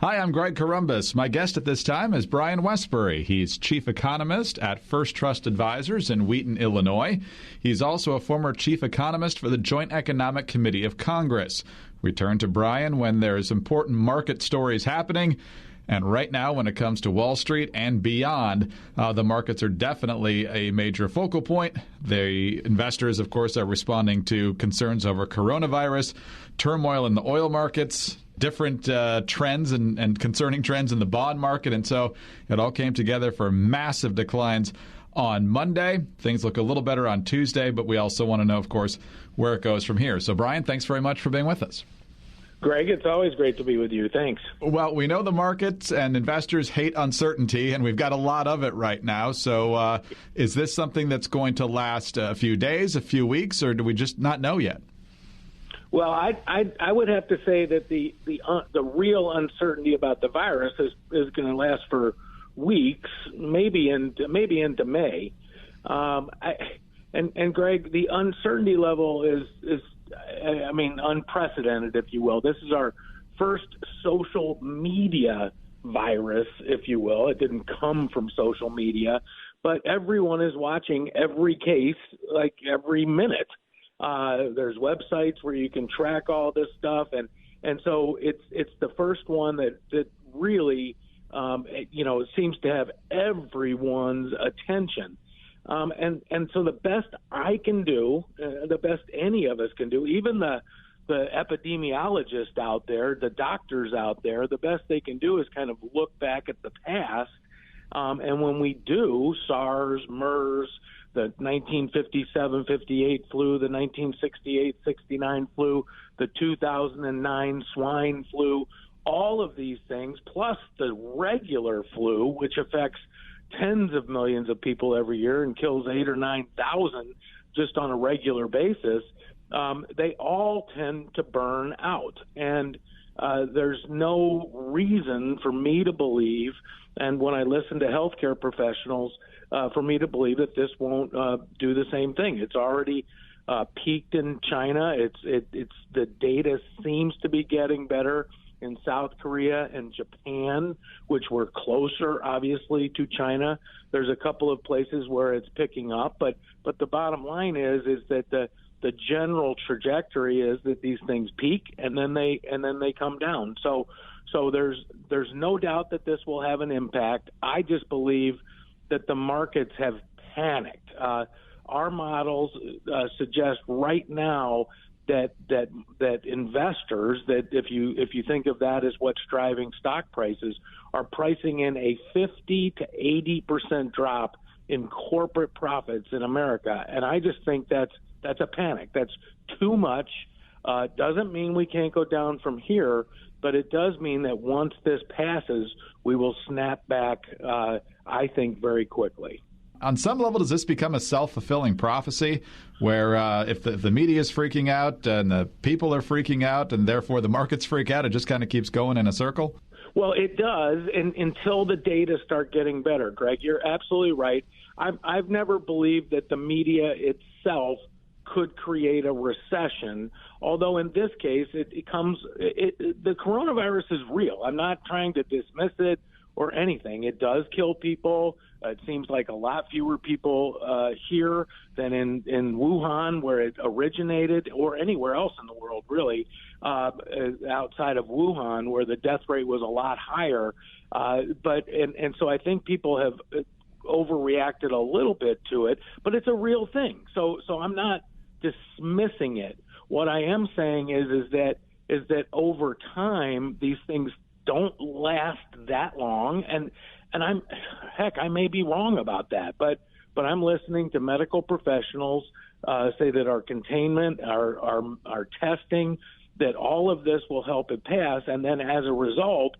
Hi, I'm Greg Corombos. My guest at this time is Brian Wesbury. He's chief economist at First Trust Advisors in Wheaton, Illinois. He's also a former chief economist for the Joint Economic Committee of Congress. We turn to Brian when there's important market stories happening. And right now, when it comes to Wall Street and beyond, the markets are definitely a major focal point. The investors, of course, are responding to concerns over coronavirus, turmoil in the oil markets, different trends and concerning trends in the bond market. And so it all came together for massive declines on Monday. Things look a little better on Tuesday, but we also want to know, of course, where it goes from here. So, Brian, thanks very much for being with us. Greg, it's always great to be with you. Thanks. Well, we know the markets and investors hate uncertainty, and we've got a lot of it right now. So is this something that's going to last a few days, a few weeks, or do we just not know yet? Well, I would have to say that the real uncertainty about the virus is going to last for weeks, maybe into May. And Greg, the uncertainty level is unprecedented, if you will. This is our first social media virus, if you will. It didn't come from social media, but everyone is watching every case, like every minute. There's websites where you can track all this stuff, and so it's the first one that really seems to have everyone's attention. And so the best I can do, the best any of us can do, even the epidemiologists out there, the doctors out there, the best they can do is kind of look back at the past. And when we do, SARS, MERS, the 1957-58 flu, the 1968-69 flu, the 2009 swine flu, all of these things, plus the regular flu, which affects tens of millions of people every year and kills 8,000 or 9,000 just on a regular basis, they all tend to burn out. And there's no reason for me to believe, and when I listen to healthcare professionals, for me to believe that this won't do the same thing. It's already peaked in China. It's the data seems to be getting better in South Korea and Japan, which were closer, obviously, to China. There's a couple of places where it's picking up, but the bottom line is that the general trajectory is that these things peak and then they come down. So there's no doubt that this will have an impact. I just believe that the markets have panicked. Our models suggest right now that investors, that if you think of that as what's driving stock prices, are pricing in a 50 to 80% drop in corporate profits in America, and I just think that's a panic. That's too much. Doesn't mean we can't go down from here, but it does mean that once this passes, we will snap back. I think very quickly. On some level, does this become a self-fulfilling prophecy where if the media is freaking out and the people are freaking out and therefore the markets freak out, it just kind of keeps going in a circle? Well, it does until the data start getting better, Greg. You're absolutely right. I've never believed that the media itself could create a recession, although in this case, the coronavirus is real. I'm not trying to dismiss it or anything. It does kill people. It seems like a lot fewer people here than in Wuhan, where it originated, or anywhere else in the world, really, outside of Wuhan, where the death rate was a lot higher. But so I think people have overreacted a little bit to it, but it's a real thing. So I'm not dismissing it. What I am saying is that over time these things don't last that long, and I may be wrong about that, but I'm listening to medical professionals say that our containment, our testing, that all of this will help it pass, and then as a result,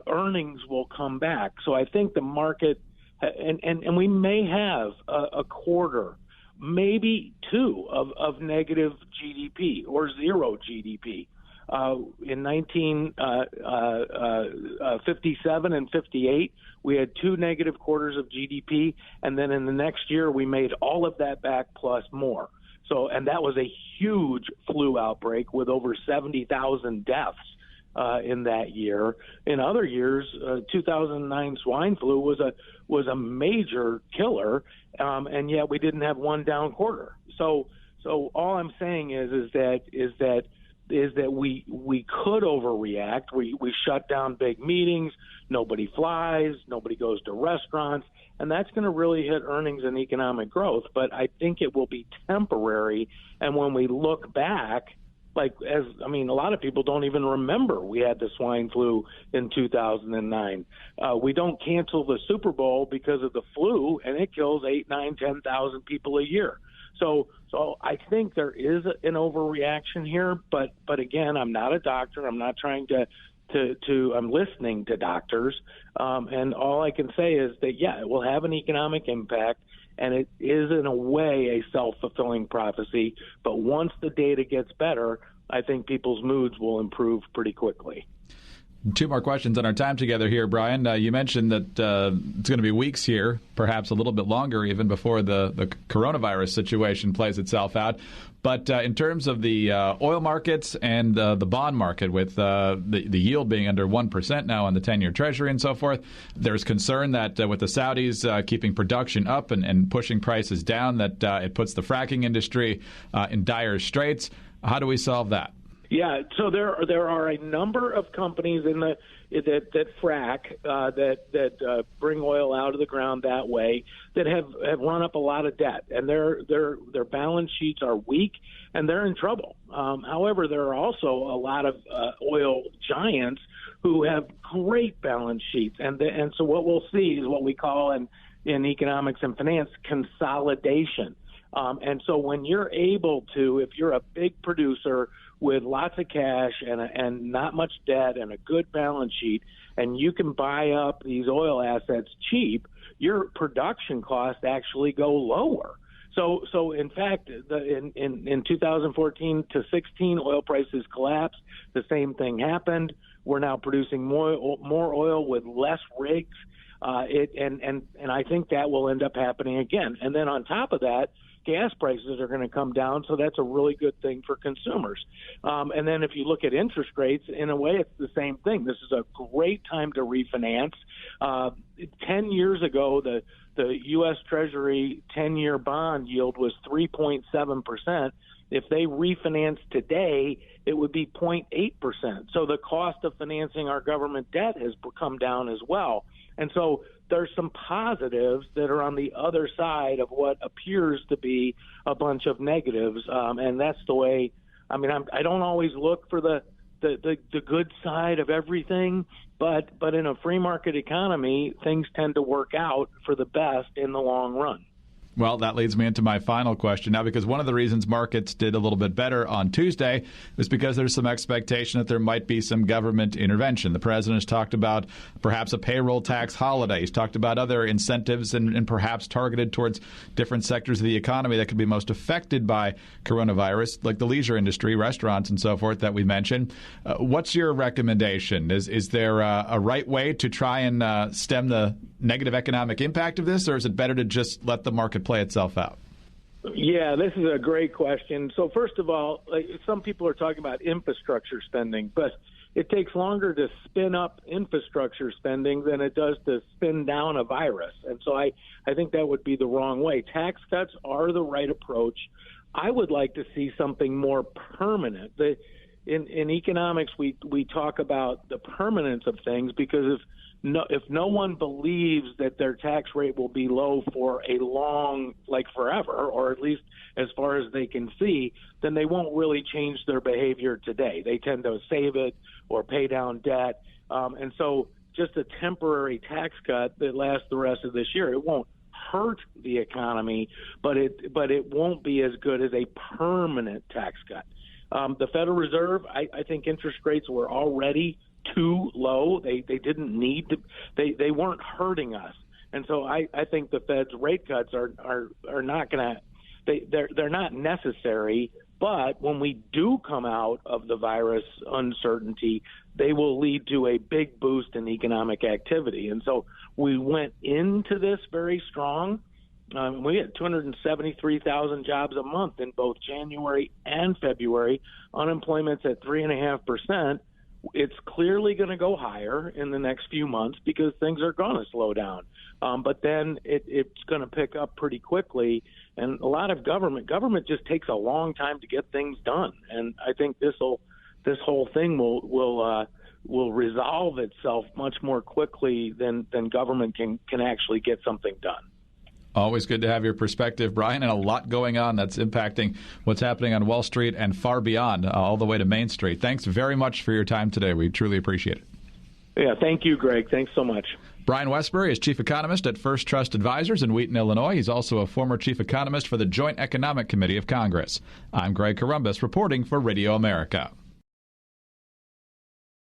earnings will come back. So I think the market, and we may have a quarter, maybe two of negative GDP or zero GDP. In 1957 and 58, we had two negative quarters of GDP, and then in the next year we made all of that back plus more. So, and that was a huge flu outbreak with over 70,000 deaths in that year. In other years, 2009 swine flu was a major killer, and yet we didn't have one down quarter. So all I'm saying is that we could overreact. We shut down big meetings. Nobody flies. Nobody goes to restaurants. And that's going to really hit earnings and economic growth. But I think it will be temporary. And when we look back, a lot of people don't even remember we had the swine flu in 2009. We don't cancel the Super Bowl because of the flu, and it kills 8, 9, 10,000 people a year. So I think there is an overreaction here, but again, I'm not a doctor. I'm not trying to I'm listening to doctors, and all I can say is that it will have an economic impact, and it is in a way a self-fulfilling prophecy. But once the data gets better, I think people's moods will improve pretty quickly. Two more questions on our time together here, Brian. You mentioned that it's going to be weeks here, perhaps a little bit longer even, before the coronavirus situation plays itself out. But in terms of the oil markets and the bond market, with the yield being under 1% now on the 10-year Treasury and so forth, there's concern that with the Saudis keeping production up and pushing prices down, that it puts the fracking industry in dire straits. How do we solve that? Yeah, so there are a number of companies that frack that bring oil out of the ground that way that have run up a lot of debt, and their balance sheets are weak and they're in trouble. However, there are also a lot of oil giants who have great balance sheets, and so what we'll see is what we call in economics and finance consolidation. And so when you're able to, if you're a big producer with lots of cash and not much debt and a good balance sheet, and you can buy up these oil assets cheap, your production costs actually go lower. So in fact, in 2014 to 16, oil prices collapsed. The same thing happened. We're now producing more oil with less rigs, and I think that will end up happening again. And then on top of that, gas prices are going to come down, so that's a really good thing for consumers. And then if you look at interest rates, in a way, it's the same thing. This is a great time to refinance. 10 years ago, the U.S. Treasury 10-year bond yield was 3.7%. If they refinance today, it would be 0.8%. So the cost of financing our government debt has come down as well. And so there's some positives that are on the other side of what appears to be a bunch of negatives, and that's the way. I mean, I don't always look for the good side of everything, but in a free market economy, things tend to work out for the best in the long run. Well, that leads me into my final question now, because one of the reasons markets did a little bit better on Tuesday was because there's some expectation that there might be some government intervention. The president has talked about perhaps a payroll tax holiday. He's talked about other incentives and perhaps targeted towards different sectors of the economy that could be most affected by coronavirus, like the leisure industry, restaurants, and so forth that we mentioned. What's your recommendation? Is there a right way to try and stem the negative economic impact of this, or is it better to just let the market play itself out? Yeah, this is a great question. So first of all, some people are talking about infrastructure spending, but it takes longer to spin up infrastructure spending than it does to spin down a virus. And so I think that would be the wrong way. Tax cuts are the right approach. I would like to see something more permanent. In economics, we talk about the permanence of things, because if no one believes that their tax rate will be low for a long, like forever, or at least as far as they can see, then they won't really change their behavior today. They tend to save it or pay down debt. And so just a temporary tax cut that lasts the rest of this year, it won't hurt the economy, but it won't be as good as a permanent tax cut. The Federal Reserve, I think interest rates were already too low. They didn't need to. They weren't hurting us, and so I think the Fed's rate cuts are not going to. They're not necessary. But when we do come out of the virus uncertainty, they will lead to a big boost in economic activity. And so we went into this very strong. We had 273,000 jobs a month in both January and February. Unemployment's at 3.5%. it's clearly going to go higher in the next few months because things are going to slow down. But then it's going to pick up pretty quickly. And a lot of government just takes a long time to get things done. And I think this whole thing will resolve itself much more quickly than government can actually get something done. Always good to have your perspective, Brian, and a lot going on that's impacting what's happening on Wall Street and far beyond, all the way to Main Street. Thanks very much for your time today. We truly appreciate it. Yeah, thank you, Greg. Thanks so much. Brian Wesbury is chief economist at First Trust Advisors in Wheaton, Illinois. He's also a former chief economist for the Joint Economic Committee of Congress. I'm Greg Columbus reporting for Radio America.